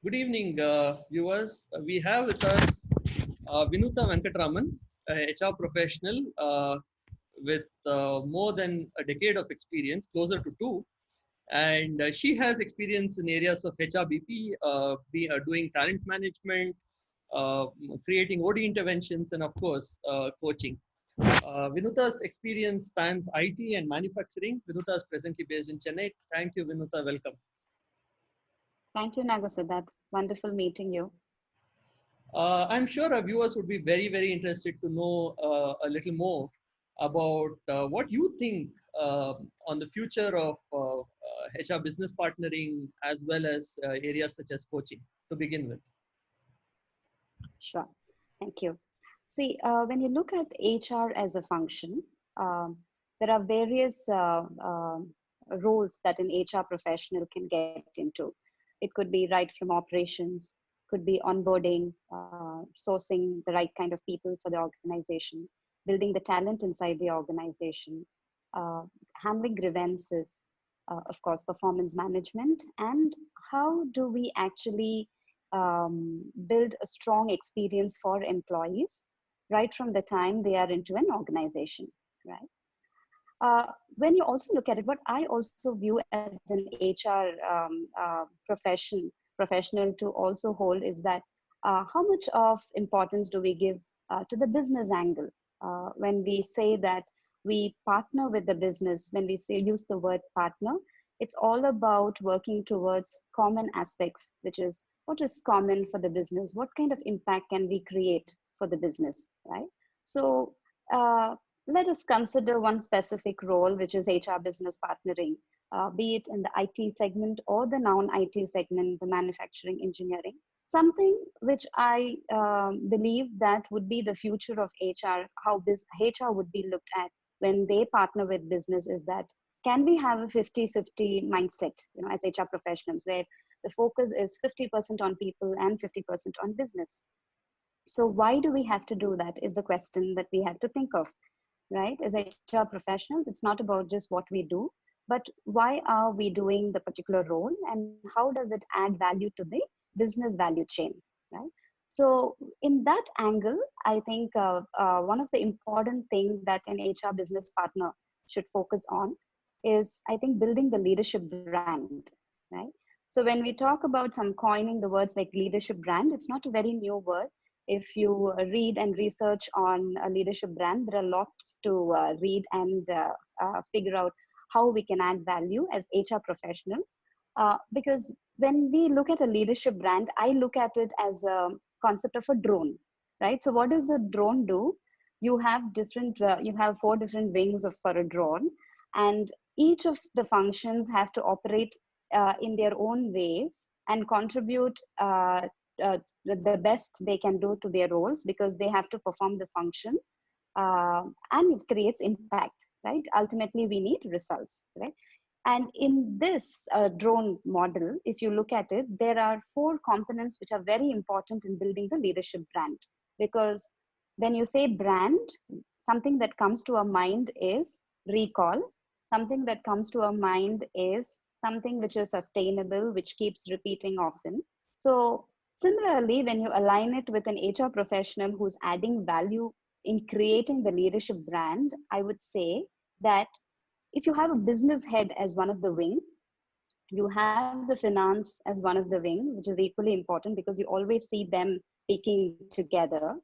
Good evening, viewers. We have with us Vinutha Venkataraman, a HR professional with more than a decade of experience, closer to two. And she has experience in areas of HRBP, doing talent management, uh, creating OD interventions, and of course, coaching. Vinutha's experience spans IT and manufacturing. Vinutha is presently based in Chennai. Thank you, Vinutha. Welcome. Thank you, Naga Siddharth. Wonderful meeting you. I'm sure our viewers would be very, very interested to know a little more about what you think on the future of HR business partnering as well as areas such as coaching to begin with. Sure. Thank you. See, when you look at HR as a function, there are various roles that an HR professional can get into. It could be right from operations, could be onboarding, sourcing the right kind of people for the organization, building the talent inside the organization, uh, handling grievances, of course, performance management, and how do we actually build a strong experience for employees right from the time they are into an organization, right? When you also look at it, what I also view as an HR professional to also hold is that how much of importance do we give to the business angle when we say that we partner with the business? When we say use the word partner, it's all about working towards common aspects, which is what is common for the business, what kind of impact can we create for the business, right? So let us consider one specific role, which is HR business partnering, be it in the IT segment or the non-IT segment, the manufacturing, engineering. Something which I believe that would be the future of HR, how this HR would be looked at when they partner with business is that can we have a 50-50 mindset, as HR professionals, where the focus is 50% on people and 50% on business. So why do we have to do that is the question that we have to think of, right? As HR professionals, it's not about just what we do, but why are we doing the particular role and how does it add value to the business value chain, right? So in that angle, I think one of the important things that an HR business partner should focus on is, I think, building the leadership brand, right? So when we talk about some coining the words like leadership brand, it's not a very new word. If you read and research on a leadership brand, there are lots to read and figure out how we can add value as HR professionals. Because when we look at a leadership brand, I look at it as a concept of a drone, right? So what does a drone do? You have you have 4 different wings for a drone, and each of the functions have to operate in their own ways and contribute the best they can do to their roles because they have to perform the function, and it creates impact, right? Ultimately we need results, right? And in this drone model, if you look at it, there are 4 components which are very important in building the leadership brand. Because when you say brand, something that comes to our mind is recall. Something that comes to our mind is something which is sustainable, which keeps repeating often. So similarly, when you align it with an HR professional who's adding value in creating the leadership brand, I would say that if you have a business head as one of the wing, you have the finance as one of the wing, which is equally important because you always see them speaking together.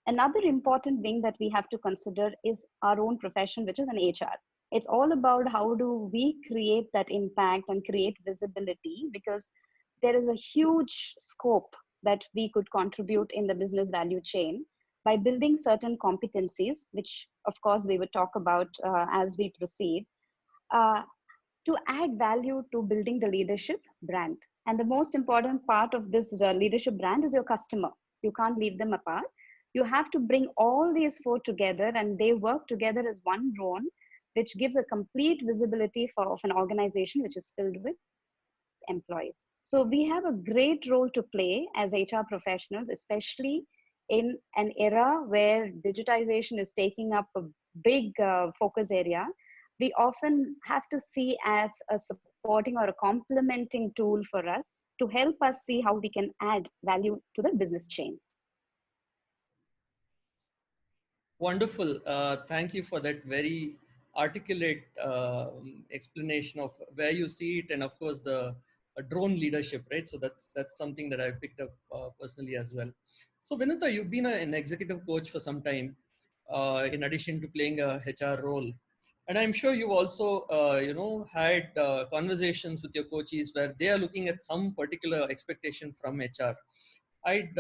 Another important wing that we have to consider is our own profession, which is an HR. It's all about how do we create that impact and create visibility, because there is a huge scope that we could contribute in the business value chain by building certain competencies, which of course we would talk about as we proceed, uh, to add value to building the leadership brand. And the most important part of this leadership brand is your customer. You can't leave them apart. You have to bring all these 4 together and they work together as one drone, which gives a complete visibility of an organization which is filled with employees. So we have a great role to play as HR professionals, especially in an era where digitization is taking up a big focus area. We often have to see as a supporting or a complementing tool for us to help us see how we can add value to the business chain. Wonderful. Thank you for that very articulate explanation of where you see it, and of course the drone leadership, right? So that's something that I've picked up personally as well. So Vinutha, you've been an executive coach for some time, in addition to playing a HR role, and I'm sure you've also had conversations with your coaches where they are looking at some particular expectation from HR. I'd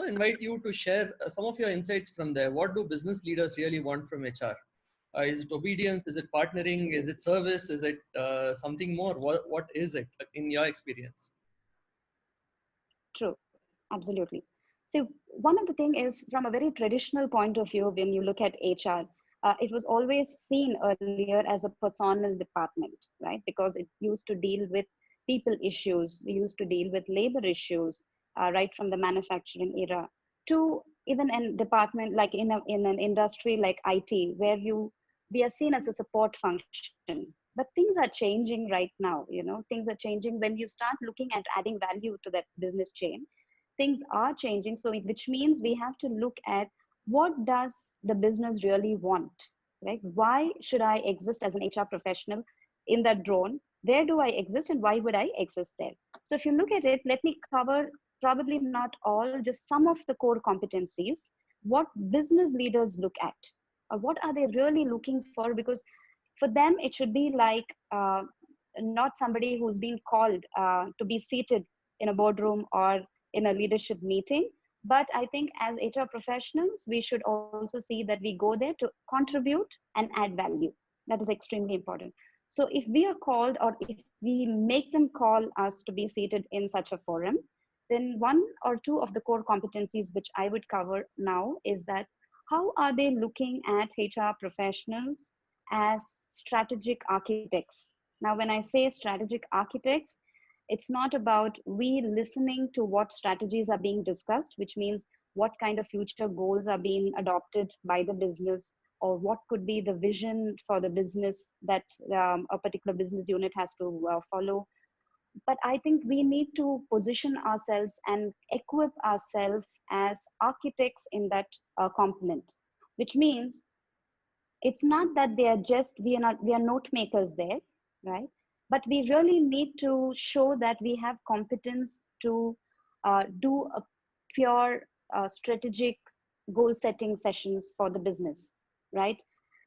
invite you to share some of your insights from there. What do business leaders really want from HR? Is it obedience? Is it partnering? Is it service? Is it something more? What is it in your experience? True, absolutely. So one of the thing is from a very traditional point of view, when you look at HR, it was always seen earlier as a personal department, right? Because it used to deal with people issues. We used to deal with labor issues, right from the manufacturing era to even a department like in an industry like IT, where we are seen as a support function. But things are changing right now. Things are changing when you start looking at adding value to that business chain. Things are changing, so which means we have to look at what does the business really want, right? Why should I exist as an HR professional in that drone? Where do I exist and why would I exist there? So if you look at it, let me cover probably not all, just some of the core competencies, what business leaders look at, or what are they really looking for, because for them it should be like not somebody who's been called to be seated in a boardroom or in a leadership meeting, but I think as HR professionals we should also see that we go there to contribute and add value. That is extremely important. So if we are called, or if we make them call us to be seated in such a forum, then one or two of the core competencies which I would cover now is that how are they looking at HR professionals as strategic architects? Now, when I say strategic architects, it's not about we listening to what strategies are being discussed, which means what kind of future goals are being adopted by the business, or what could be the vision for the business that a particular business unit has to follow. But I think we need to position ourselves and equip ourselves as architects in that component, which means it's not that they are just we are note makers there, right? But we really need to show that we have competence to do a pure strategic goal setting sessions for the business, right?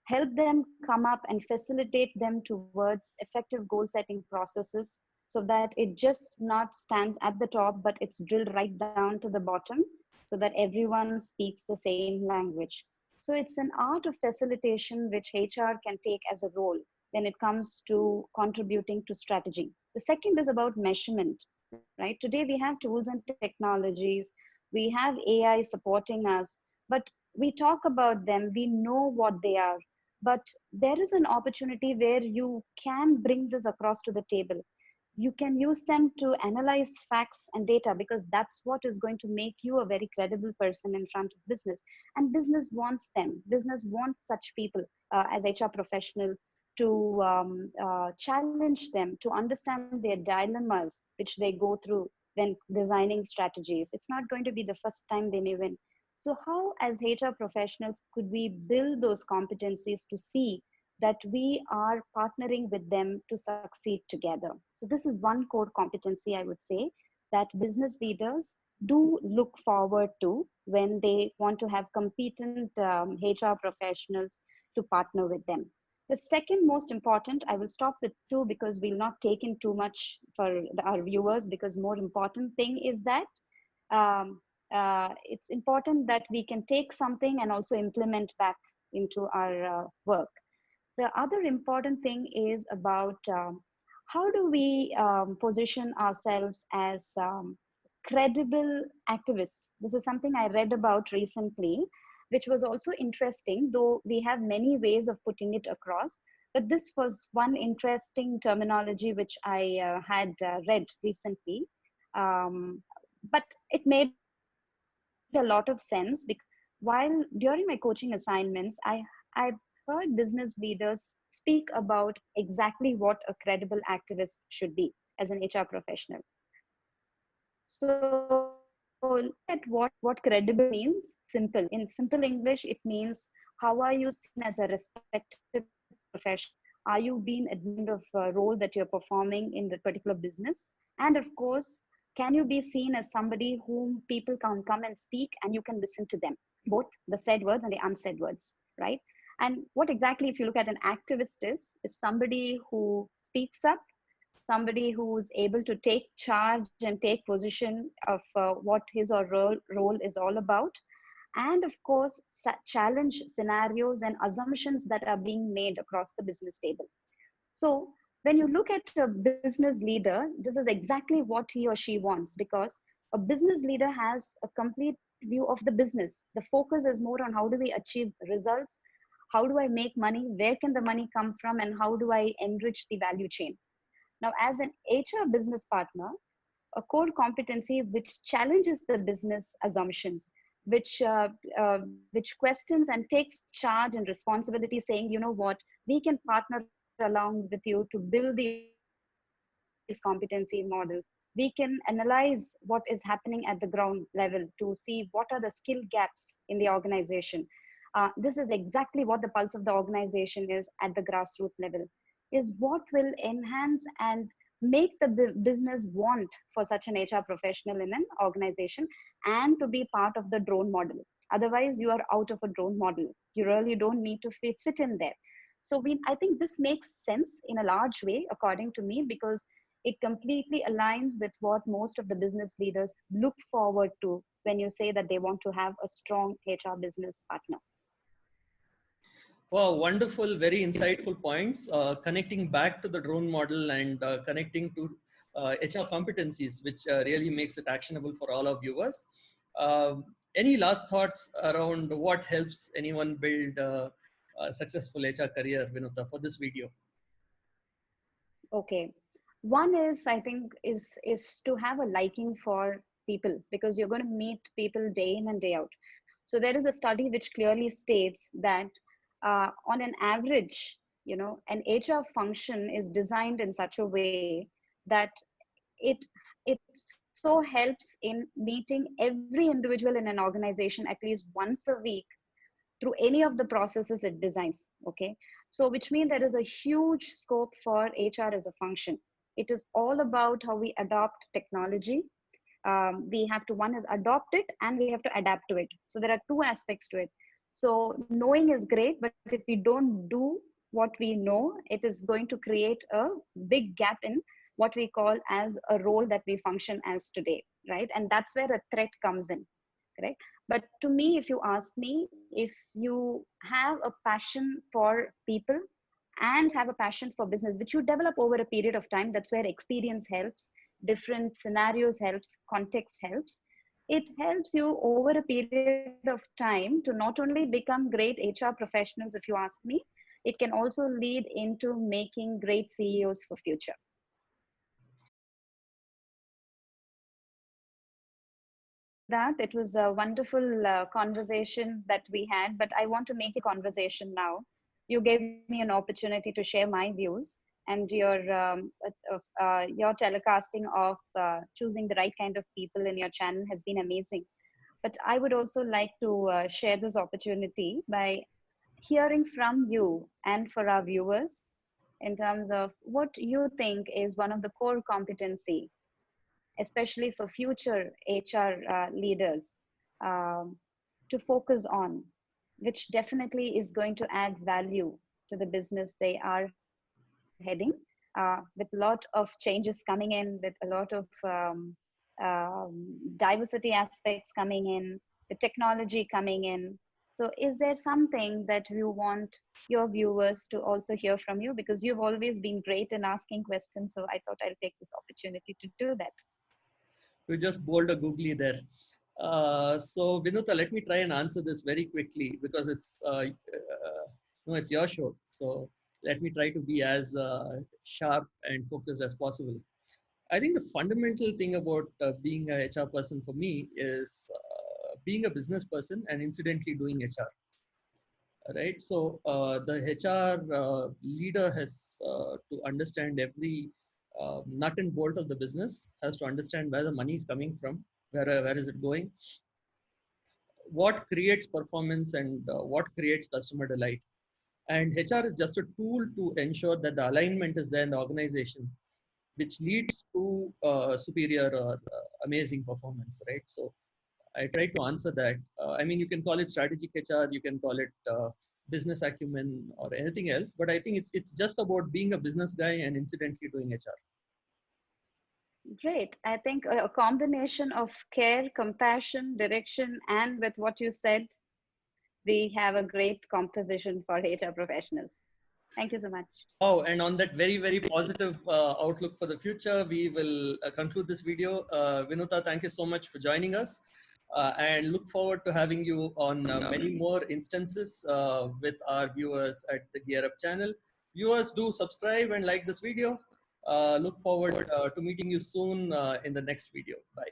Help them come up and facilitate them towards effective goal setting processes, so that it just not stands at the top, but it's drilled right down to the bottom, so that everyone speaks the same language. So it's an art of facilitation which HR can take as a role when it comes to contributing to strategy. The second is about measurement, right? Today we have tools and technologies, we have AI supporting us, but we talk about them, we know what they are, but there is an opportunity where you can bring this across to the table. You can use them to analyze facts and data, because that's what is going to make you a very credible person in front of business. And business wants them, business wants such people as HR professionals to challenge them, to understand their dilemmas which they go through when designing strategies. It's not going to be the first time they may win. So how as HR professionals could we build those competencies to see that we are partnering with them to succeed together? So this is one core competency, I would say, that business leaders do look forward to when they want to have competent HR professionals to partner with them. The second most important, I will stop with two because we'll not take in too much for our viewers, because more important thing is that um, it's important that we can take something and also implement back into our work. The other important thing is about how do we position ourselves as credible activists. This is something I read about recently, which was also interesting, though we have many ways of putting it across. But this was one interesting terminology which I had read recently. But it made a lot of sense, because while during my coaching assignments, I heard business leaders speak about exactly what a credible activist should be as an HR professional. So look at what credible means. Simple. In simple English, it means how are you seen as a respected professional? Are you being admired of a role that you're performing in the particular business? And of course, can you be seen as somebody whom people can come and speak and you can listen to them, both the said words and the unsaid words, right? And what exactly, if you look at an activist, is somebody who speaks up, somebody who's able to take charge and take position of what his or role is all about, and of course challenge scenarios and assumptions that are being made across the business table. So when you look at a business leader, this is exactly what he or she wants, because a business leader has a complete view of the business. The focus is more on how do we achieve results, how do I make money, where can the money come from, and how do I enrich the value chain. Now, as an HR business partner, a core competency which challenges the business assumptions, which questions and takes charge and responsibility, saying, you know what, we can partner along with you to build these competency models. We can analyze what is happening at the ground level to see what are the skill gaps in the organization. This is exactly what the pulse of the organization is at the grassroots level, is what will enhance and make the business want for such an HR professional in an organization, and to be part of the drone model. Otherwise, you are out of a drone model. You really don't need to fit in there. So I think this makes sense in a large way, according to me, because it completely aligns with what most of the business leaders look forward to when you say that they want to have a strong HR business partner. Wow, wonderful, very insightful points. Connecting back to the drone model and connecting to HR competencies, which really makes it actionable for all our viewers. Any last thoughts around what helps anyone build a successful HR career, Vinutha, for this video? Okay. One is, I think, is to have a liking for people, because you're going to meet people day in and day out. So there is a study which clearly states that on an average, an HR function is designed in such a way that it it so helps in meeting every individual in an organization at least once a week through any of the processes it designs. Okay. So which means there is a huge scope for HR as a function. It is all about how we adopt technology. We have to, one is adopt it and we have to adapt to it. So there are two aspects to it. So knowing is great, but if we don't do what we know, it is going to create a big gap in what we call as a role that we function as today, right? And that's where a threat comes in, correct? But to me, if you ask me, if you have a passion for people and have a passion for business, which you develop over a period of time, that's where experience helps, different scenarios helps, context helps. It helps you over a period of time to not only become great HR professionals, if you ask me, it can also lead into making great CEOs for future. So with that, it was a wonderful conversation that we had, but I want to make it conversation now. You gave me an opportunity to share my views, and your telecasting of choosing the right kind of people in your channel has been amazing. But I would also like to share this opportunity by hearing from you and for our viewers in terms of what you think is one of the core competency, especially for future HR leaders, um, to focus on, which definitely is going to add value to the business they are heading, with a lot of changes coming in, with a lot of diversity aspects coming in, the technology coming in. So is there something that you want your viewers to also hear from you? Because you've always been great in asking questions. So I thought I'll take this opportunity to do that. You just bold a googly there. So Vinutha, let me try and answer this very quickly because no, it's your show. So let me try to be as sharp and focused as possible. I think the fundamental thing about being a HR person for me is being a business person and incidentally doing HR. right? So the HR leader has to understand every nut and bolt of the business, has to understand where the money is coming from, where is it going, what creates performance, and what creates customer delight. And HR is just a tool to ensure that the alignment is there in the organization, which leads to superior or amazing performance, right? So I try to answer that. I mean, you can call it strategic HR, you can call it business acumen or anything else, but I think it's just about being a business guy and incidentally doing HR. Great. I think a combination of care, compassion, direction, and with what you said, we have a great composition for HR professionals. Thank you so much. Oh, and on that very, very positive outlook for the future, we will conclude this video. Vinutha, thank you so much for joining us. And look forward to having you on many more instances with our viewers at the GearUp channel. Viewers, do subscribe and like this video. Look forward to meeting you soon in the next video. Bye.